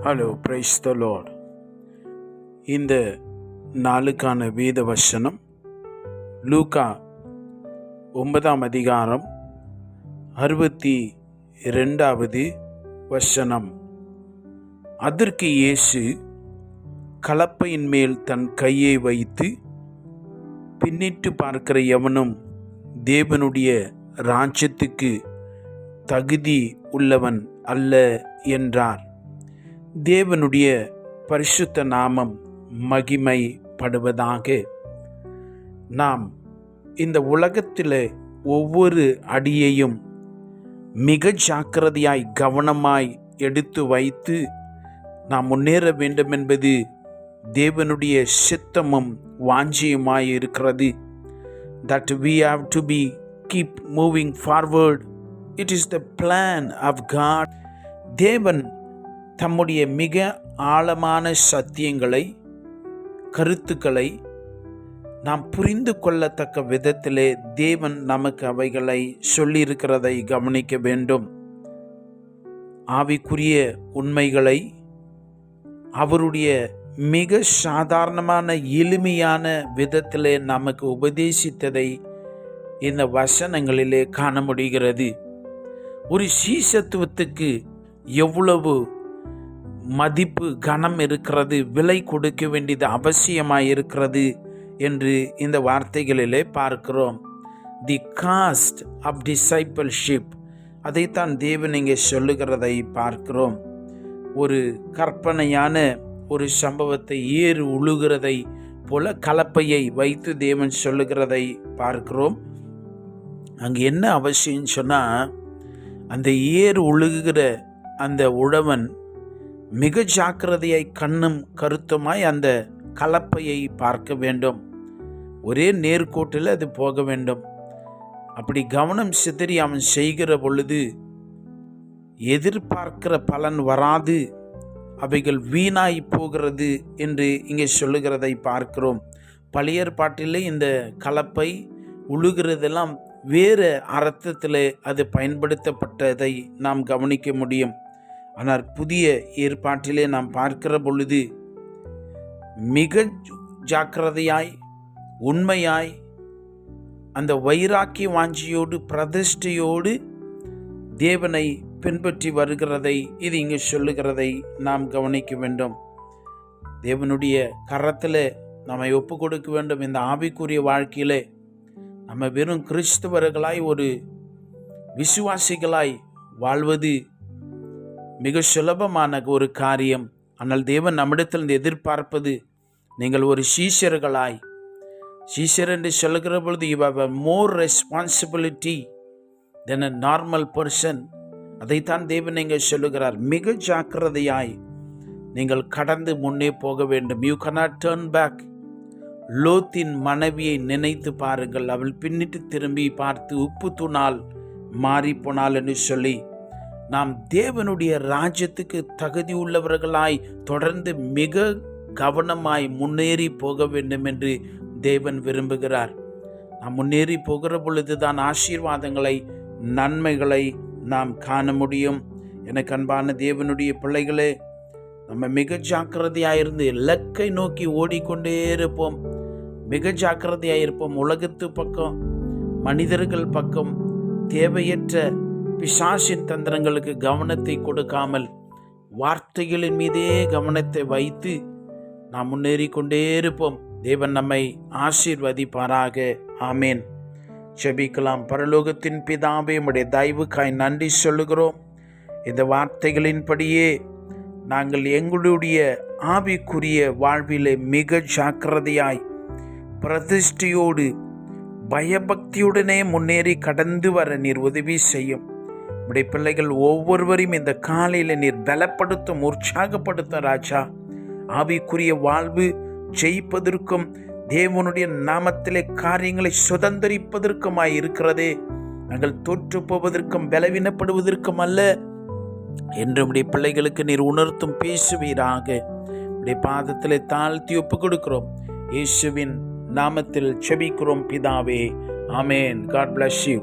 Hello, praise the Lord. இந்த நாளுக்கான வேத வசனம் லூக்கா 9ஆம் அதிகாரம் 62வது வசனம். அதற்கு இயேசு கலப்பையின் மேல் தன் கையை வைத்து, பின்னிட்டு பார்க்கிற எவனும் தேவனுடைய ராஜ்யத்துக்கு தகுதி உள்ளவன் அல்ல என்றார். தேவனுடைய பரிசுத்த நாமம் மகிமைப்படுவதாக. நாம் இந்த உலகத்தில் ஒவ்வொரு அடியையும் மிக ஜாக்கிரதையாய் கவனமாய் எடுத்து வைத்து நாம் முன்னேற வேண்டும் என்பது தேவனுடைய சித்தமும் வாஞ்சியுமாய் இருக்கிறது. That we have to be keep moving forward. It is the plan of God. தேவன் தம்முடைய மிக ஆழமான சத்தியங்களை, கருத்துக்களை நாம் புரிந்து கொள்ளத்தக்க விதத்திலே தேவன் நமக்கு அவைகளை சொல்லியிருக்கிறதை கவனிக்க வேண்டும். ஆவிக்குரிய உண்மைகளை அவருடைய மிக சாதாரணமான எளிமையான விதத்திலே நமக்கு உபதேசித்ததை இந்த வசனங்களிலே காண முடிகிறது. ஒரு சீசத்துவத்துக்கு எவ்வளவு மதிப்பு, கனம் இருக்கிறது, விலை கொடுக்க வேண்டியது அவசியமாய் இருக்கிறது என்று இந்த வார்த்தைகளிலே பார்க்கிறோம். தி காஸ்ட் ஆஃப் டிசைபிள்ஷிப், அதைத்தான் தேவன் இங்கே சொல்லுகிறதை பார்க்கிறோம். ஒரு கற்பனையான ஒரு சம்பவத்தை ஏறு உழுகிறதை போல கலப்பையை வைத்து தேவன் சொல்லுகிறதை பார்க்கிறோம். அங்கே என்ன அவசியம் சொன்னால், அந்த ஏறு உழுகிற அந்த உழவன் மிக ஜாக்கிரதையாய் கண்ணும் கருத்துமாய் அந்த கலப்பையை பார்க்க வேண்டும். ஒரே நேர்கோட்டில் அது போக வேண்டும். அப்படி கவனம் சிதறி அவன் செய்கிற பொழுது எதிர்பார்க்கிற பலன் வராது, அவைகள் வீணாய் போகிறது என்று இங்கே சொல்லுகிறதை பார்க்கிறோம். பழைய ஏற்பாட்டிலே இந்த கலப்பை உழுகிறதெல்லாம் வேறு அர்த்தத்தில் அது பயன்படுத்தப்பட்டதை நாம் கவனிக்க முடியும். ஆனால் புதிய ஏற்பாட்டிலே நாம் பார்க்கிற பொழுது மிக ஜாக்கிரதையாய், உண்மையாய், அந்த வைராக்கிய வாஞ்சியோடு, பிரதிஷ்டையோடு தேவனை பின்பற்றி வருகிறதை இது இங்கே சொல்லுகிறதை நாம் கவனிக்க வேண்டும். தேவனுடைய கரத்தில் நம்மை ஒப்பு கொடுக்க வேண்டும். இந்த ஆவிக்குரிய வாழ்க்கையிலே நம்ம வெறும் கிறிஸ்தவர்களாய், ஒரு விசுவாசிகளாய் வாழ்வது மிக சுலபமான ஒரு காரியம். ஆனால் தேவன் நம்மிடத்தில் எதிர்பார்ப்பது, நீங்கள் ஒரு சீஷர்களாய், சீஷர் என்று சொல்லுகிற பொழுது you have a more responsibility than a normal person. அதைத்தான் தேவன் இங்கே சொல்லுகிறார். மிக ஜாக்கிரதையாய் நீங்கள் கடந்து முன்னே போக வேண்டும். You cannot turn back. லோத்தின் மனைவியை நினைத்து பாருங்கள். அவள் பின்னிட்டு திரும்பி பார்த்து உப்பு தூணால் மாறி போனாள் என்று சொல்லி, நாம் தேவனுடைய ராஜ்யத்துக்கு தகுதி உள்ளவர்களாய் தொடர்ந்து மிக கவனமாய் முன்னேறி போக வேண்டும் என்று தேவன் விரும்புகிறார். நாம் முன்னேறி போகிற பொழுது தான் ஆசீர்வாதங்களை, நன்மைகளை நாம் காண முடியும். எனக்கு அன்பான தேவனுடைய பிள்ளைகளே, நம்ம மிக ஜாக்கிரதையாயிருந்து இலக்கை நோக்கி ஓடிக்கொண்டே இருப்போம். மிக ஜாக்கிரதையாயிருப்போம். உலகத்து பக்கம், மனிதர்கள் பக்கம், தேவையற்ற பிசாசின் தந்திரங்களுக்கு கவனத்தை கொடுக்காமல் வார்த்தைகளின் மீதே கவனத்தை வைத்து நாம் முன்னேறி கொண்டே இருப்போம். தேவன் நம்மை ஆசீர்வதிப்பாராக. ஆமேன். ஜெபிக்கலாம். பரலோகத்தின் பிதாவே, உம்முடைய தயவுக்காய் நன்றி சொல்லுகிறோம். இந்த வார்த்தைகளின்படியே நாங்கள் எங்களுடைய ஆவிக்குரிய வாழ்விலே மிக ஜாக்கிரதையாய், பிரதிஷ்டையோடு, பயபக்தியுடனே முன்னேறி கடந்து வர நீர் உதவி செய்யும். உடைய பிள்ளைகள் ஒவ்வொருவரையும் இந்த காலையில் நீர் பலப்படுத்தும், உற்சாகப்படுத்தும் ராஜா. ஆவிக்குரிய வாழ்வு ஜெயிப்பதற்கும் தேவனுடைய நாமத்திலே காரியங்களை சுதந்திரிப்பதற்குமாய் இருக்கிறதே. நாங்கள் தோற்று போவதற்கும் பலவீனப்படுவதற்கும் அல்ல என்று உடைய பிள்ளைகளுக்கு நீர் உணர்த்தும் பேசுவீராக. உடைய பாதத்திலே தாழ்த்தி ஒப்பு கொடுக்கிறோம். இயேசுவின் நாமத்தில் ஜெபிக்கிறோம் பிதாவே. ஆமேன். God bless you.